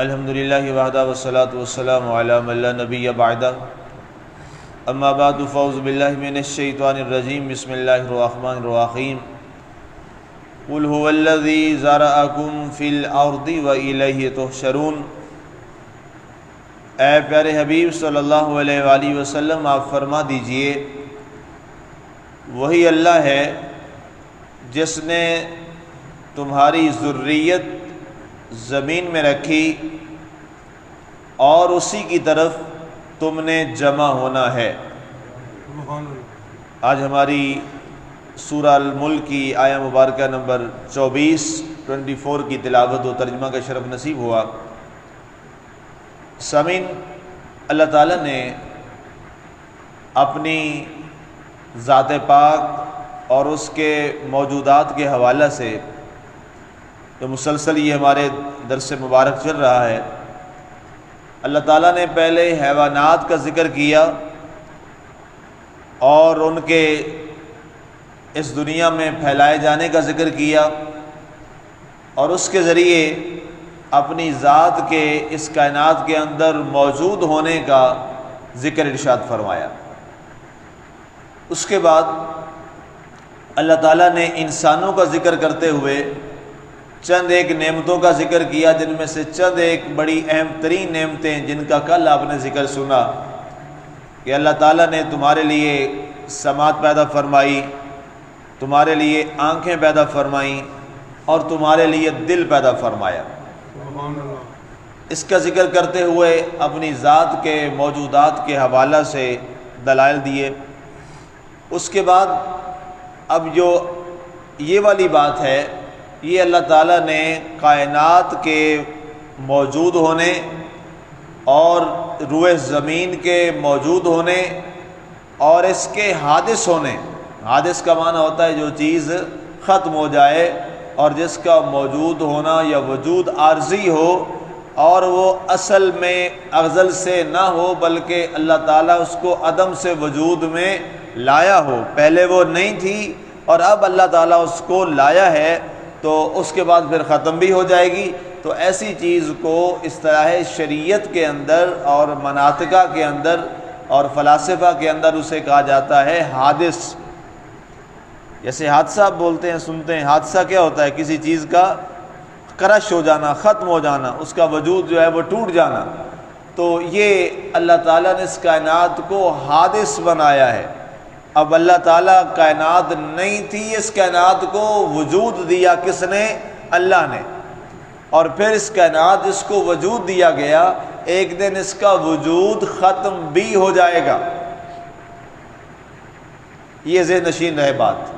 الحمدللہ وحدہ والصلاة والسلام علی من لا نبی بعدہ اما بعد فاعوذ باللہ من الشیطان الرجیم بسم اللہ الرحمن الرحیم قل هو الذی ذرأکم فی الارض وإلیہ تحشرون۔ اے پیارے حبیب صلی اللہ علیہ وآلہ وسلم آپ فرما دیجئے وہی اللہ ہے جس نے تمہاری ذریت زمین میں رکھی اور اسی کی طرف تم نے جمع ہونا ہے۔ آج ہماری سورہ الملک کی آیہ مبارکہ نمبر 24 کی تلاوت و ترجمہ کا شرف نصیب ہوا۔ سامعین، اللہ تعالیٰ نے اپنی ذات پاک اور اس کے موجودات کے حوالہ سے جو مسلسل یہ ہمارے درس مبارک چل رہا ہے، اللہ تعالیٰ نے پہلے حیوانات کا ذکر کیا اور ان کے اس دنیا میں پھیلائے جانے کا ذکر کیا اور اس کے ذریعے اپنی ذات کے اس کائنات کے اندر موجود ہونے کا ذکر ارشاد فرمایا۔ اس کے بعد اللہ تعالیٰ نے انسانوں کا ذکر کرتے ہوئے چند ایک نعمتوں کا ذکر کیا، جن میں سے چند ایک بڑی اہم ترین نعمتیں جن کا کل آپ نے ذکر سنا کہ اللہ تعالیٰ نے تمہارے لیے سماعت پیدا فرمائی، تمہارے لیے آنکھیں پیدا فرمائیں اور تمہارے لیے دل پیدا فرمایا۔ اس کا ذکر کرتے ہوئے اپنی ذات کے موجودات کے حوالہ سے دلائل دیے۔ اس کے بعد اب جو یہ والی بات ہے، یہ اللہ تعالیٰ نے کائنات کے موجود ہونے اور روئے زمین کے موجود ہونے اور اس کے حادث ہونے، حادث کا معنی ہوتا ہے جو چیز ختم ہو جائے، اور جس کا موجود ہونا یا وجود عارضی ہو اور وہ اصل میں ازل سے نہ ہو بلکہ اللہ تعالیٰ اس کو عدم سے وجود میں لایا ہو، پہلے وہ نہیں تھی اور اب اللہ تعالیٰ اس کو لایا ہے تو اس کے بعد پھر ختم بھی ہو جائے گی۔ تو ایسی چیز کو اصطلاح شریعت کے اندر اور مناطقہ کے اندر اور فلاسفہ کے اندر اسے کہا جاتا ہے حادث۔ جیسے حادثہ آپ بولتے ہیں، سنتے ہیں، حادثہ کیا ہوتا ہے؟ کسی چیز کا کرش ہو جانا، ختم ہو جانا، اس کا وجود جو ہے وہ ٹوٹ جانا۔ تو یہ اللہ تعالیٰ نے اس کائنات کو حادث بنایا ہے۔ اب اللہ تعالیٰ کائنات نہیں تھی، اس کائنات کو وجود دیا کس نے؟ اللہ نے۔ اور پھر اس کائنات جس کو وجود دیا گیا، ایک دن اس کا وجود ختم بھی ہو جائے گا۔ یہ ذہن نشین رہے بات۔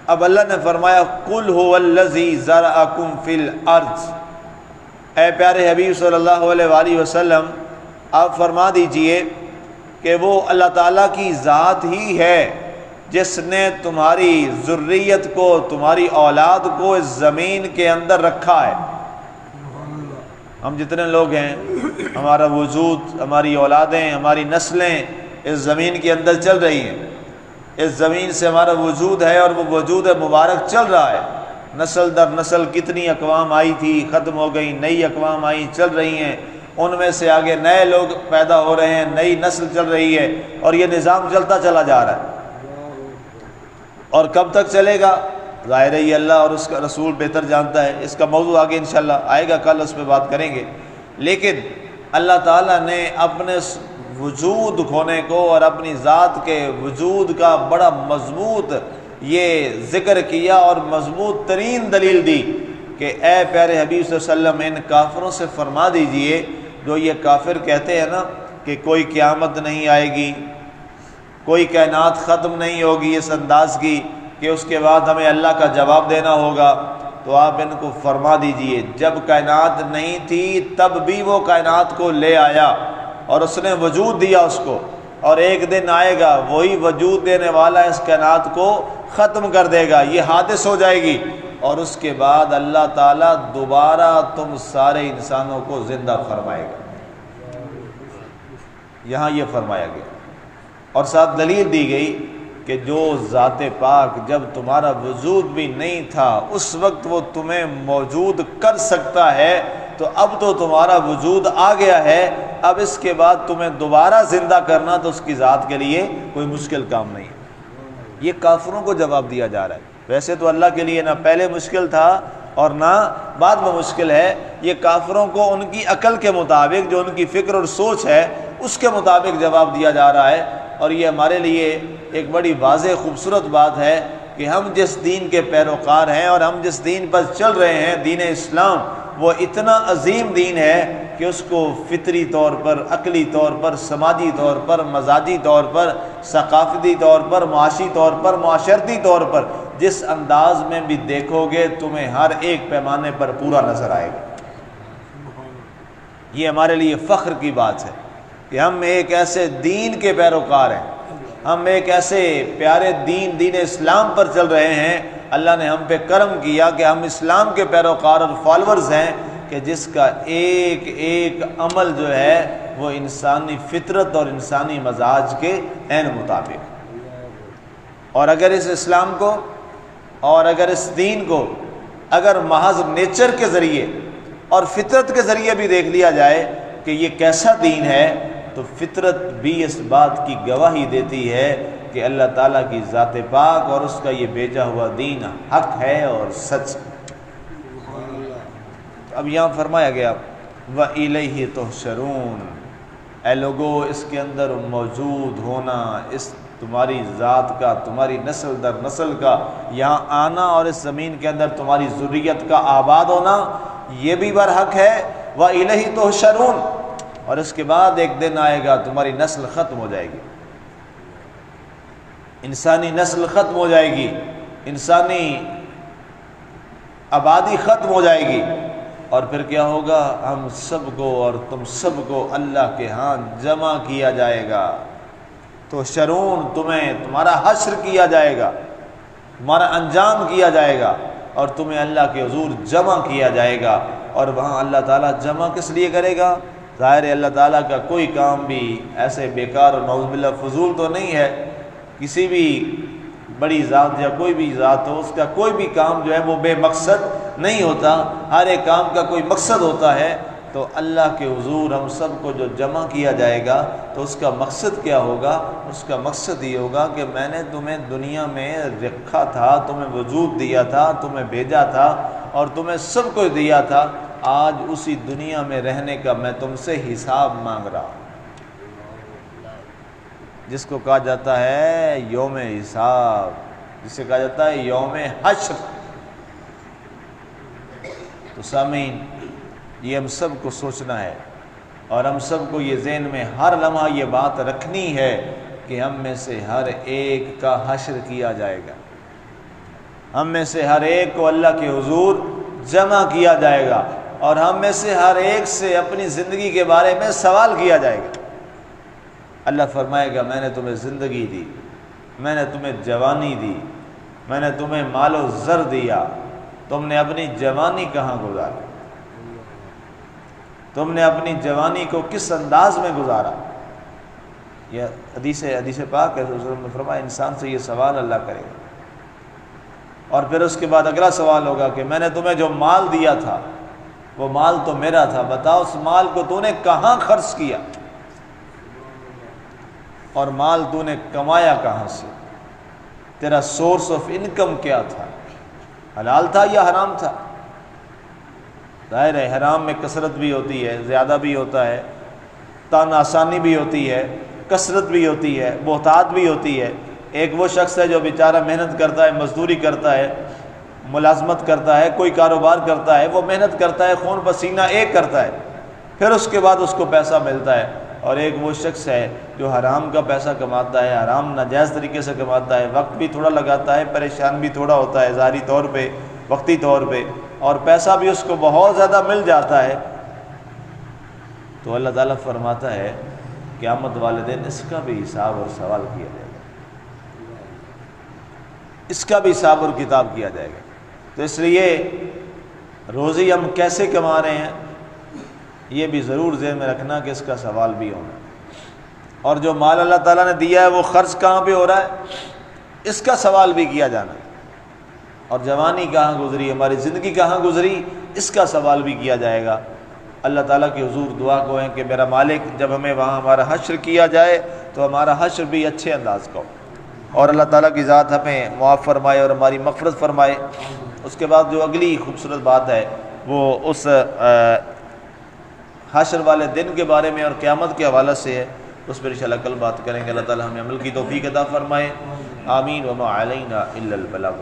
اب اللہ نے فرمایا قُلْ هُوَ الَّذِي ذَرَأَكُمْ فِي الْأَرْضِ۔ اے پیارے حبیب صلی اللہ علیہ وآلہ وسلم آپ فرما دیجئے کہ وہ اللہ تعالیٰ کی ذات ہی ہے جس نے تمہاری ذریت کو، تمہاری اولاد کو اس زمین کے اندر رکھا ہے۔ ہم جتنے لوگ ہیں، ہمارا وجود، ہماری اولادیں، ہماری نسلیں اس زمین کے اندر چل رہی ہیں۔ اس زمین سے ہمارا وجود ہے اور وہ وجود مبارک چل رہا ہے۔ نسل در نسل کتنی اقوام آئی تھی، ختم ہو گئی، نئی اقوام آئی، چل رہی ہیں، ان میں سے آگے نئے لوگ پیدا ہو رہے ہیں، نئی نسل چل رہی ہے اور یہ نظام چلتا چلا جا رہا ہے۔ اور کب تک چلے گا؟ ظاہر ہے یہ اللہ اور اس کا رسول بہتر جانتا ہے۔ اس کا موضوع آگے انشاءاللہ آئے گا، کل اس پہ بات کریں گے۔ لیکن اللہ تعالیٰ نے اپنے وجود ہونے کو اور اپنی ذات کے وجود کا بڑا مضبوط یہ ذکر کیا اور مضبوط ترین دلیل دی کہ اے پیارے حبیب صلی اللہ علیہ وسلم ان کافروں سے فرما دیجئے جو یہ کافر کہتے ہیں نا کہ کوئی قیامت نہیں آئے گی، کوئی کائنات ختم نہیں ہوگی اس انداز کی کہ اس کے بعد ہمیں اللہ کا جواب دینا ہوگا، تو آپ ان کو فرما دیجئے جب کائنات نہیں تھی تب بھی وہ کائنات کو لے آیا اور اس نے وجود دیا اس کو، اور ایک دن آئے گا وہی وجود دینے والا اس کائنات کو ختم کر دے گا، یہ حادث ہو جائے گی، اور اس کے بعد اللہ تعالیٰ دوبارہ تم سارے انسانوں کو زندہ فرمائے گا۔ یہاں یہ فرمایا گیا اور ساتھ دلیل دی گئی کہ جو ذات پاک جب تمہارا وجود بھی نہیں تھا اس وقت وہ تمہیں موجود کر سکتا ہے، تو اب تو تمہارا وجود آ گیا ہے، اب اس کے بعد تمہیں دوبارہ زندہ کرنا تو اس کی ذات کے لیے کوئی مشکل کام نہیں ہے۔ یہ کافروں کو جواب دیا جا رہا ہے۔ ویسے تو اللہ کے لیے نہ پہلے مشکل تھا اور نہ بعد میں مشکل ہے، یہ کافروں کو ان کی عقل کے مطابق، جو ان کی فکر اور سوچ ہے اس کے مطابق جواب دیا جا رہا ہے۔ اور یہ ہمارے لیے ایک بڑی واضح خوبصورت بات ہے کہ ہم جس دین کے پیروکار ہیں اور ہم جس دین پر چل رہے ہیں، دین اسلام، وہ اتنا عظیم دین ہے کہ اس کو فطری طور پر، عقلی طور پر، سماجی طور پر، مزاجی طور پر، ثقافتی طور پر، معاشی طور پر، معاشرتی طور پر جس انداز میں بھی دیکھو گے تمہیں ہر ایک پیمانے پر پورا نظر آئے گا۔ یہ ہمارے لیے فخر کی بات ہے کہ ہم ایک ایسے دین کے پیروکار ہیں، ہم ایک ایسے پیارے دین اسلام پر چل رہے ہیں۔ اللہ نے ہم پہ کرم کیا کہ ہم اسلام کے پیروکار اور فالورز ہیں کہ جس کا ایک ایک عمل جو ہے وہ انسانی فطرت اور انسانی مزاج کے عین مطابق۔ اور اگر اس اسلام کو اور اگر اس دین کو اگر محض نیچر کے ذریعے اور فطرت کے ذریعے بھی دیکھ لیا جائے کہ یہ کیسا دین ہے، تو فطرت بھی اس بات کی گواہی دیتی ہے کہ اللہ تعالیٰ کی ذات پاک اور اس کا یہ بھیجا ہوا دین حق ہے اور سچ۔ اب یہاں فرمایا گیا وَإِلَيْهِ تُحْشَرُونَ، اے لوگو اس کے اندر موجود ہونا، اس تمہاری ذات کا، تمہاری نسل در نسل کا یہاں آنا اور اس زمین کے اندر تمہاری ذریت کا آباد ہونا، یہ بھی برحق ہے۔ وَإِلَيْهِ تُحْشَرُونَ، اور اس کے بعد ایک دن آئے گا تمہاری نسل ختم ہو جائے گی، انسانی نسل ختم ہو جائے گی، انسانی آبادی ختم ہو جائے گی، اور پھر کیا ہوگا؟ ہم سب کو اور تم سب کو اللہ کے ہاں جمع کیا جائے گا۔ تو شرون، تمہارا حشر کیا جائے گا، تمہارا انجام کیا جائے گا، اور تمہیں اللہ کے حضور جمع کیا جائے گا۔ اور وہاں اللہ تعالیٰ جمع کس لیے کرے گا؟ ظاہر ہے اللہ تعالیٰ کا کوئی کام بھی ایسے بیکار اور نعوذ باللہ فضول تو نہیں ہے۔ کسی بھی بڑی ذات یا کوئی بھی ذات ہو، اس کا کوئی بھی کام جو ہے وہ بے مقصد نہیں ہوتا، ہر ایک کام کا کوئی مقصد ہوتا ہے۔ تو اللہ کے حضور ہم سب کو جو جمع کیا جائے گا تو اس کا مقصد کیا ہوگا؟ اس کا مقصد یہ ہوگا کہ میں نے تمہیں دنیا میں رکھا تھا، تمہیں وجود دیا تھا، تمہیں بھیجا تھا اور تمہیں سب کچھ دیا تھا، آج اسی دنیا میں رہنے کا میں تم سے حساب مانگ رہا ہوں، جس کو کہا جاتا ہے یوم حساب، جسے کہا جاتا ہے یوم حشر۔ تو سامعین، یہ ہم سب کو سوچنا ہے اور ہم سب کو یہ ذہن میں ہر لمحہ یہ بات رکھنی ہے کہ ہم میں سے ہر ایک کا حشر کیا جائے گا، ہم میں سے ہر ایک کو اللہ کے حضور جمع کیا جائے گا، اور ہم میں سے ہر ایک سے اپنی زندگی کے بارے میں سوال کیا جائے گا۔ اللہ فرمائے گا میں نے تمہیں زندگی دی، میں نے تمہیں جوانی دی، میں نے تمہیں مال و زر دیا، تم نے اپنی جوانی کہاں گزاری، تم نے اپنی جوانی کو کس انداز میں گزارا؟ یہ حدیث پاک ہے، رسول اللہ نے فرمایا انسان سے یہ سوال اللہ کرے گا، اور پھر اس کے بعد اگلا سوال ہوگا کہ میں نے تمہیں جو مال دیا تھا وہ مال تو میرا تھا، بتاؤ اس مال کو تو نے کہاں خرچ کیا، اور مال تو نے کمایا کہاں سے، تیرا سورس آف انکم کیا تھا، حلال تھا یا حرام تھا؟ ظاہر ہے حرام میں کثرت بھی ہوتی ہے، زیادہ بھی ہوتا ہے، تان آسانی بھی ہوتی ہے، کثرت بھی ہوتی ہے، بہتات بھی ہوتی ہے۔ ایک وہ شخص ہے جو بیچارہ محنت کرتا ہے، مزدوری کرتا ہے، ملازمت کرتا ہے، کوئی کاروبار کرتا ہے، وہ محنت کرتا ہے، خون پسینہ ایک کرتا ہے، پھر اس کے بعد اس کو پیسہ ملتا ہے۔ اور ایک وہ شخص ہے جو حرام کا پیسہ کماتا ہے، حرام ناجائز طریقے سے کماتا ہے، وقت بھی تھوڑا لگاتا ہے، پریشان بھی تھوڑا ہوتا ہے ظاہری طور پہ، وقتی طور پہ، اور پیسہ بھی اس کو بہت زیادہ مل جاتا ہے۔ تو اللہ تعالیٰ فرماتا ہے قیامت والے دن اس کا بھی حساب اور سوال کیا جائے گا، اس کا بھی حساب اور کتاب کیا جائے گا۔ تو اس لیے روزی ہم کیسے کما رہے ہیں یہ بھی ضرور ذہن میں رکھنا کہ اس کا سوال بھی ہونا، اور جو مال اللہ تعالیٰ نے دیا ہے وہ خرچ کہاں پہ ہو رہا ہے اس کا سوال بھی کیا جانا، اور جوانی کہاں گزری، ہماری زندگی کہاں گزری اس کا سوال بھی کیا جائے گا۔ اللہ تعالیٰ کی حضور دعا کو ہے کہ میرا مالک جب ہمیں وہاں ہمارا حشر کیا جائے تو ہمارا حشر بھی اچھے انداز کا ہو، اور اللہ تعالیٰ کی ذات ہمیں معاف فرمائے اور ہماری مغفرت فرمائے۔ اس کے بعد جو اگلی خوبصورت بات ہے وہ اس حشر والے دن کے بارے میں اور قیامت کے حوالے سے ہے، اس پر انشاءاللہ کل بات کریں گے۔ اللہ تعالیٰ ہمیں عمل کی توفیق عطا فرمائے، آمین۔ وما علینا الا البلاغ۔